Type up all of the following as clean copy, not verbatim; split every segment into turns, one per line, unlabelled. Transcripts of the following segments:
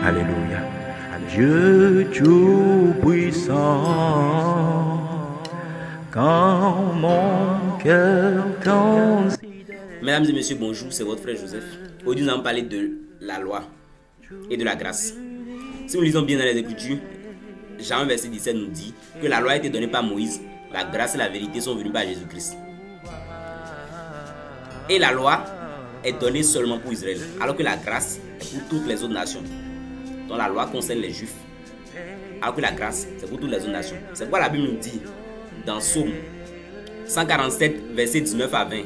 Alléluia. Dieu tout-puissant, quand mon cœur considère.
Mesdames et messieurs, bonjour, c'est votre frère Joseph. Aujourd'hui, nous allons parler de la loi et de la grâce. Si nous lisons bien dans les Écritures, Jean verset 17 nous dit que la loi a été donnée par Moïse, la grâce et la vérité sont venues par Jésus-Christ. Et la loi est donnée seulement pour Israël, alors que la grâce est pour toutes les autres nations. Donc la loi concerne les Juifs, alors que la grâce c'est pour toutes les autres nations. C'est pourquoi la Bible nous dit dans Psaume 147 verset 19 à 20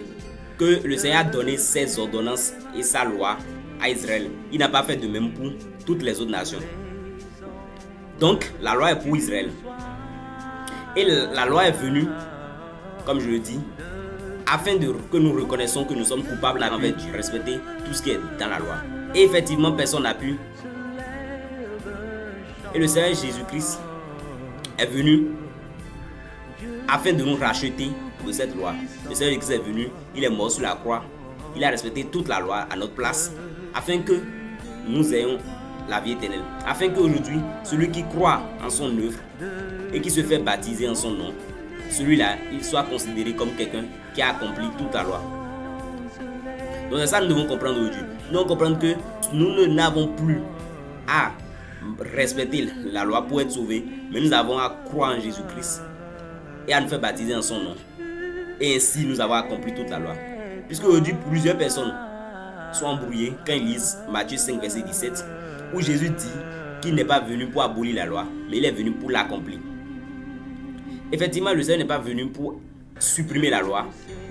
que le Seigneur a donné ses ordonnances et sa loi à Israël. Il n'a pas fait de même pour toutes les autres nations. Donc la loi est pour Israël. Et la loi est venue, comme je le dis, afin que nous reconnaissons que nous sommes coupables envers Dieu, respecter tout ce qui est dans la loi. Et effectivement, personne n'a pu. Et le Seigneur Jésus-Christ est venu afin de nous racheter de cette loi. Le Seigneur Jésus-Christ est venu, il est mort sur la croix, il a respecté toute la loi à notre place, afin que nous ayons la vie éternelle. Afin qu'aujourd'hui, celui qui croit en son œuvre et qui se fait baptiser en son nom, celui-là, il soit considéré comme quelqu'un qui a accompli toute la loi. Donc c'est ça que nous devons comprendre aujourd'hui. Nous devons comprendre que nous n'avons plus à respecter la loi pour être sauvés, mais nous avons à croire en Jésus-Christ et à nous faire baptiser en son nom. Et ainsi, nous avons accompli toute la loi. Puisque aujourd'hui, plusieurs personnes sont embrouillées quand ils lisent Matthieu 5, verset 17, où Jésus dit qu'il n'est pas venu pour abolir la loi, mais il est venu pour l'accomplir. Effectivement, le Seigneur n'est pas venu pour supprimer la loi,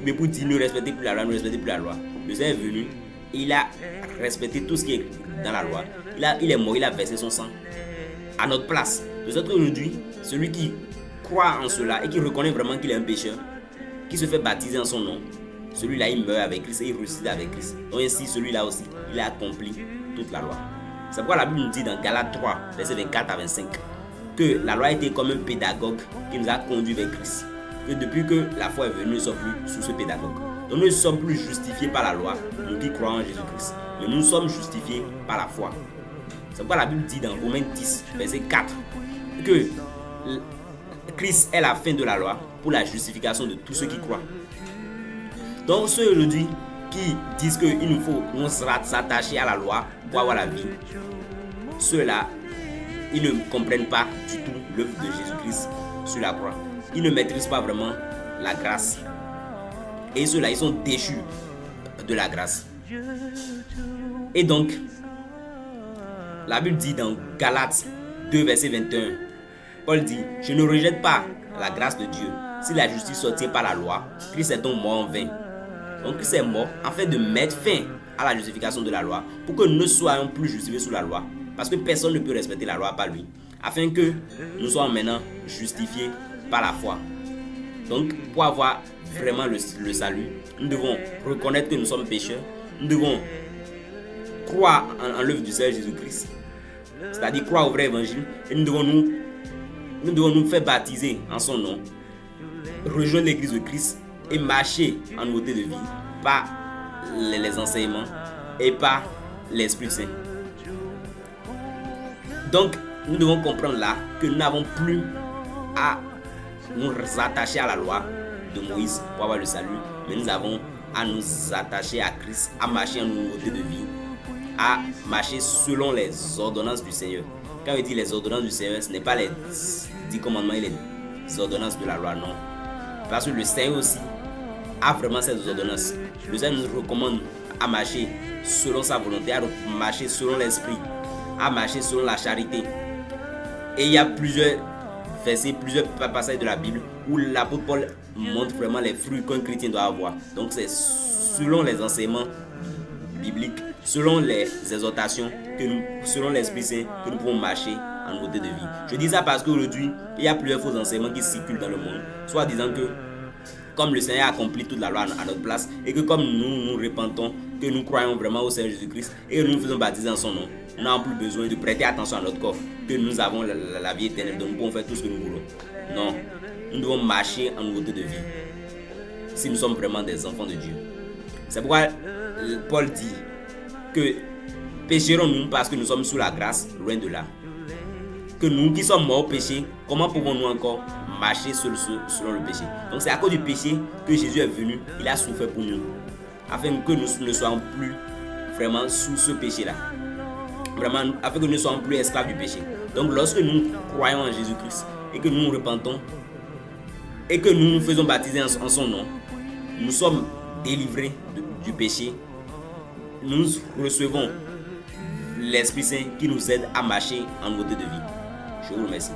mais pour dire ne respectez plus la loi, ne respectez plus la loi. Le Seigneur est venu et il a respecté tout ce qui est dans la loi. Il est mort, il a versé son sang à notre place. De sorte qu'aujourd'hui, celui qui croit en cela et qui reconnaît vraiment qu'il est un pécheur, qui se fait baptiser en son nom, celui-là il meurt avec Christ et il ressuscite avec Christ. Donc ainsi, celui-là aussi, il a accompli toute la loi. C'est pourquoi la Bible nous dit dans Galates 3, versets 24 à 25, que la loi était comme un pédagogue qui nous a conduits vers Christ. Que depuis que la foi est venue, nous ne sommes plus sous ce pédagogue. Donc nous ne sommes plus justifiés par la loi, nous qui croyons en Jésus-Christ. Mais nous sommes justifiés par la foi. C'est pourquoi la Bible dit dans Romains 10, verset 4, que Christ est la fin de la loi pour la justification de tous ceux qui croient. Donc ceux aujourd'hui qui disent qu'il nous faut nous s'attacher à la loi pour avoir la vie, ceux-là, ils ne comprennent pas du tout l'œuvre de Jésus-Christ sur la croix. Ils ne maîtrisent pas vraiment la grâce. Et ceux-là, ils sont déchus de la grâce. Et donc, la Bible dit dans Galates 2, verset 21, Paul dit, je ne rejette pas la grâce de Dieu. Si la justice s'obtient par la loi, Christ est donc mort en vain. Donc Christ est mort afin de mettre fin à la justification de la loi, pour que nous ne soyons plus justifiés sous la loi. Parce que personne ne peut respecter la loi par lui. Afin que nous soyons maintenant justifiés par la foi. Donc pour avoir vraiment le salut, nous devons reconnaître que nous sommes pécheurs. Nous devons croire en l'œuvre du Seigneur Jésus-Christ. C'est-à-dire croire au vrai évangile. Et nous devons nous faire baptiser en son nom. Rejoindre l'église de Christ et marcher en nouveauté de vie par les enseignements et par l'Esprit Saint. Donc, nous devons comprendre là que nous n'avons plus à nous attacher à la loi de Moïse pour avoir le salut, mais nous avons à nous attacher à Christ, à marcher en nouveauté de vie, à marcher selon les ordonnances du Seigneur. Quand on dit les ordonnances du Seigneur, ce n'est pas les 10 commandements et les ordonnances de la loi, non. Parce que le Seigneur aussi a vraiment ces ordonnances. Le Seigneur nous recommande à marcher selon sa volonté, à marcher selon l'esprit, à marcher selon la charité. Et il y a plusieurs versets, plusieurs passages de la Bible où l'apôtre Paul montre vraiment les fruits qu'un chrétien doit avoir. Donc c'est selon les enseignements bibliques, selon les exhortations, selon l'Esprit Saint que nous pouvons marcher en nouveauté de vie. Je dis ça parce qu'aujourd'hui, il y a plusieurs faux enseignements qui circulent dans le monde, soit disant que comme le Seigneur a accompli toute la loi à notre place et que comme nous repentons, que nous croyons vraiment au Seigneur Jésus-Christ et que nous nous faisons baptiser en son nom, nous n'avons plus besoin de prêter attention à notre corps, que nous avons la vie éternelle, donc nous pouvons faire tout ce que nous voulons. Non, nous devons marcher en nouveauté de vie si nous sommes vraiment des enfants de Dieu. C'est pourquoi Paul dit que pécherons-nous parce que nous sommes sous la grâce? Loin de là. Que nous qui sommes morts au péché, comment pouvons-nous encore marcher selon le péché? Donc c'est à cause du péché que Jésus est venu, il a souffert pour nous, afin que nous ne soyons plus vraiment sous ce péché-là. Vraiment, afin que nous ne soyons plus esclaves du péché. Donc lorsque nous croyons en Jésus-Christ et que nous nous repentons et que nous nous faisons baptiser en son nom, nous sommes délivrés du péché. Nous recevons l'Esprit Saint qui nous aide à marcher en nouveauté de vie. Je vous remercie.